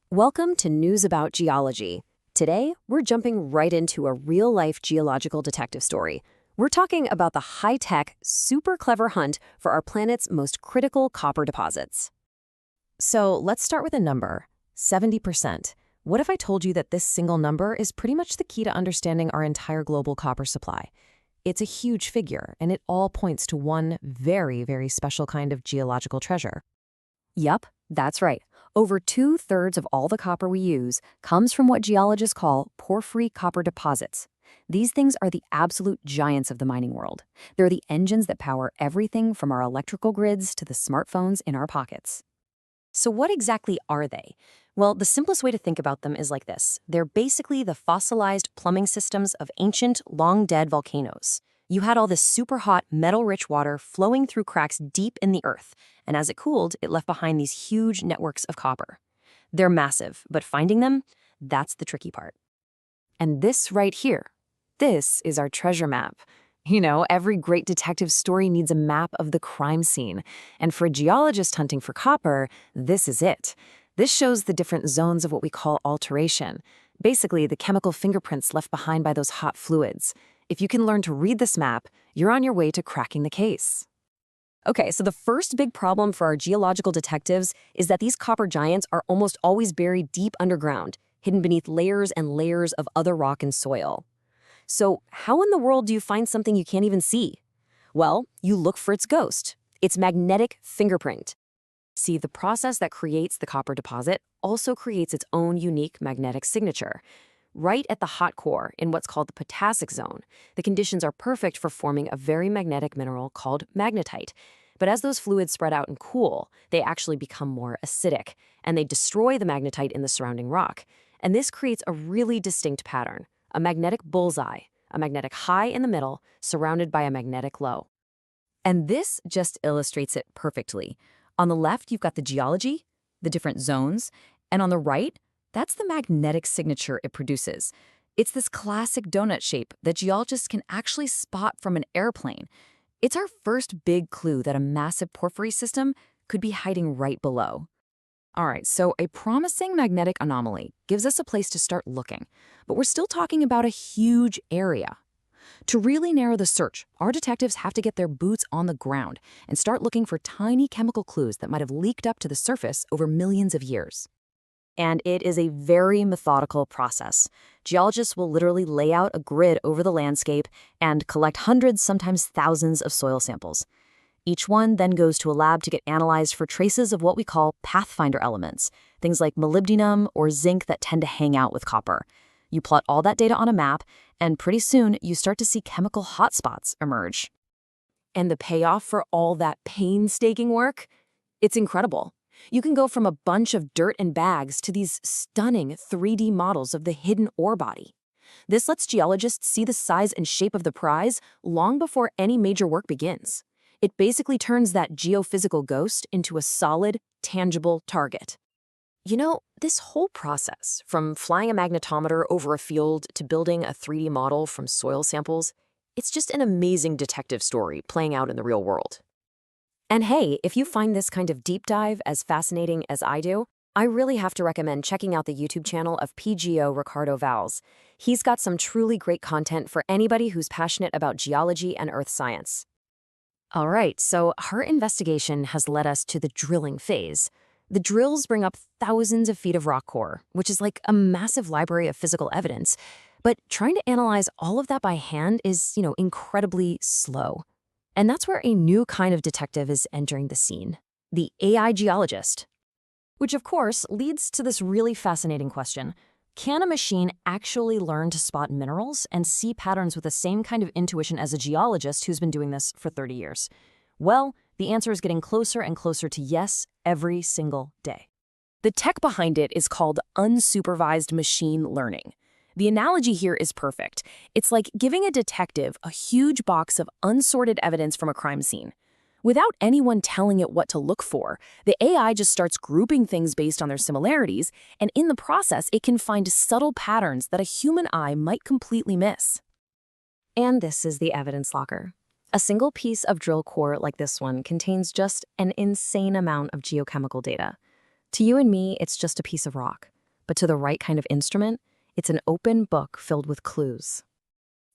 Welcome to News About Geology. Today, we're jumping right into a real-life geological detective story. We're talking about the high-tech, super clever hunt for our planet's most critical copper deposits. So let's start with a number, 70%. What if I told you that this single number is pretty much the key to understanding our entire global copper supply? It's a huge figure, and it all points to one very, very special kind of geological treasure. Yup, that's right. Over 2/3 of all the copper we use comes from what geologists call porphyry copper deposits. These things are the absolute giants of the mining world. They're the engines that power everything from our electrical grids to the smartphones in our pockets. So what exactly are they? Well, the simplest way to think about them is like this. They're basically the fossilized plumbing systems of ancient, long-dead volcanoes. You had all this super hot, metal-rich water flowing through cracks deep in the earth, and as it cooled, it left behind these huge networks of copper. They're massive, but finding them, that's the tricky part. And this right here, this is our treasure map. You know, every great detective story needs a map of the crime scene, and for a geologist hunting for copper, this is it. This shows the different zones of what we call alteration, basically the chemical fingerprints left behind by those hot fluids. If you can learn to read this map, you're on your way to cracking the case. Okay, so the first big problem for our geological detectives is that these copper giants are almost always buried deep underground, hidden beneath layers and layers of other rock and soil. So how in the world do you find something you can't even see? Well, you look for its ghost, its magnetic fingerprint. See, the process that creates the copper deposit also creates its own unique magnetic signature. Right at the hot core, in what's called the Potassic zone, the conditions are perfect for forming a very magnetic mineral called magnetite. But as those fluids spread out and cool, they actually become more acidic, and they destroy the magnetite in the surrounding rock. And this creates a really distinct pattern, a magnetic bullseye, a magnetic high in the middle, surrounded by a magnetic low. And this just illustrates it perfectly. On the left, you've got the geology, the different zones, and on the right, that's the magnetic signature it produces. It's this classic donut shape that geologists can actually spot from an airplane. It's our first big clue that a massive porphyry system could be hiding right below. All right, so a promising magnetic anomaly gives us a place to start looking, but we're still talking about a huge area. To really narrow the search, our detectives have to get their boots on the ground and start looking for tiny chemical clues that might have leaked up to the surface over millions of years. And it is a very methodical process. Geologists will literally lay out a grid over the landscape and collect hundreds, sometimes thousands of soil samples. Each one then goes to a lab to get analyzed for traces of what we call pathfinder elements, things like molybdenum or zinc that tend to hang out with copper. You plot all that data on a map, and pretty soon you start to see chemical hotspots emerge. And the payoff for all that painstaking work? It's incredible. You can go from a bunch of dirt and bags to these stunning 3D models of the hidden ore body. This lets geologists see the size and shape of the prize long before any major work begins. It basically turns that geophysical ghost into a solid, tangible target. You know, this whole process, from flying a magnetometer over a field to building a 3D model from soil samples, it's just an amazing detective story playing out in the real world. And hey, if you find this kind of deep dive as fascinating as I do, I really have to recommend checking out the YouTube channel of PGO Ricardo Valls. He's got some truly great content for anybody who's passionate about geology and earth science. All right, so our investigation has led us to the drilling phase. The drills bring up thousands of feet of rock core, which is like a massive library of physical evidence. But trying to analyze all of that by hand is, incredibly slow. And that's where a new kind of detective is entering the scene, the AI geologist. Which, of course, leads to this really fascinating question. Can a machine actually learn to spot minerals and see patterns with the same kind of intuition as a geologist who's been doing this for 30 years? Well, the answer is getting closer and closer to yes every single day. The tech behind it is called unsupervised machine learning. The analogy here is perfect. It's like giving a detective a huge box of unsorted evidence from a crime scene. Without anyone telling it what to look for, the AI just starts grouping things based on their similarities, and in the process, it can find subtle patterns that a human eye might completely miss. And this is the evidence locker. A single piece of drill core like this one contains just an insane amount of geochemical data. To you and me, it's just a piece of rock. but to the right kind of instrument, it's an open book filled with clues.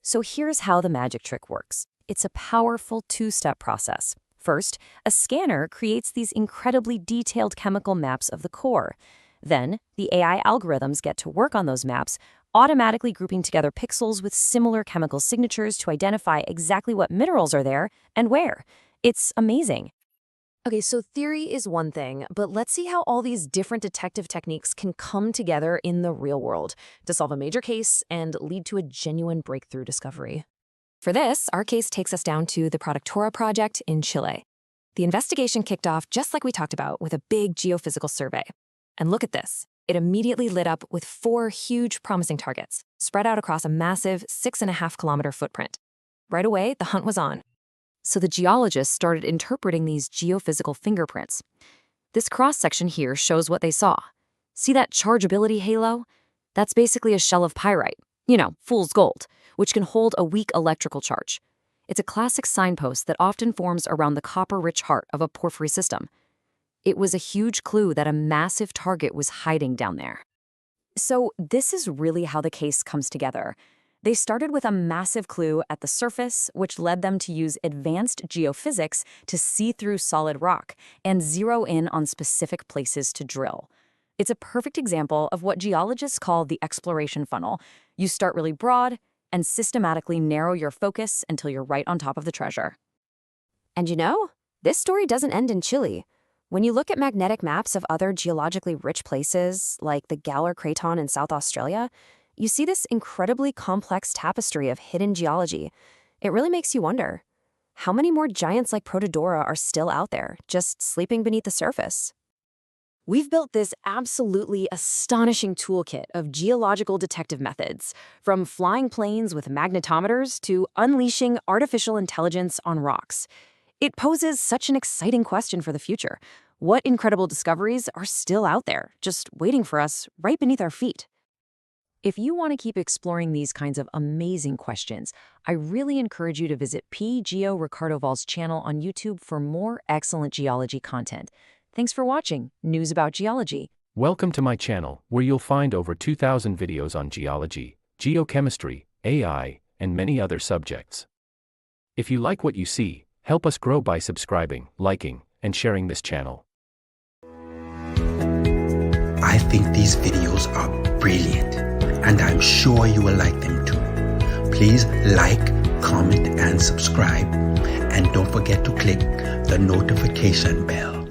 So here's how the magic trick works. It's a powerful two-step process. First, a scanner creates these incredibly detailed chemical maps of the core. Then, the AI algorithms get to work on those maps, automatically grouping together pixels with similar chemical signatures to identify exactly what minerals are there and where. It's amazing. Okay, so theory is one thing, but let's see how all these different detective techniques can come together in the real world to solve a major case and lead to a genuine breakthrough discovery. For this, our case takes us down to the Productora project in Chile. The investigation kicked off just like we talked about with a big geophysical survey. And look at this. It immediately lit up with 4 huge promising targets, spread out across a massive 6.5-kilometer footprint. Right away, the hunt was on. So the geologists started interpreting these geophysical fingerprints. This cross-section here shows what they saw. See that chargeability halo? That's basically a shell of pyrite, fool's gold, which can hold a weak electrical charge. It's a classic signpost that often forms around the copper-rich heart of a porphyry system. It was a huge clue that a massive target was hiding down there. So this is really how the case comes together. They started with a massive clue at the surface, which led them to use advanced geophysics to see through solid rock and zero in on specific places to drill. It's a perfect example of what geologists call the exploration funnel. You start really broad and systematically narrow your focus until you're right on top of the treasure. And this story doesn't end in Chile. When you look at magnetic maps of other geologically rich places, like the Galler Craton in South Australia, you see this incredibly complex tapestry of hidden geology. It really makes you wonder, how many more giants like Protodora are still out there, just sleeping beneath the surface? We've built this absolutely astonishing toolkit of geological detective methods, from flying planes with magnetometers to unleashing artificial intelligence on rocks. It poses such an exciting question for the future. What incredible discoveries are still out there, just waiting for us right beneath our feet? If you want to keep exploring these kinds of amazing questions, I really encourage you to visit PGeo Ricardo Valls' channel on YouTube for more excellent geology content. Thanks for watching News About Geology. Welcome to my channel, where you'll find over 2,000 videos on geology, geochemistry, AI, and many other subjects. If you like what you see, help us grow by subscribing, liking, and sharing this channel. I think these videos are brilliant, and I'm sure you will like them too. Please like, comment, and subscribe, and don't forget to click the notification bell.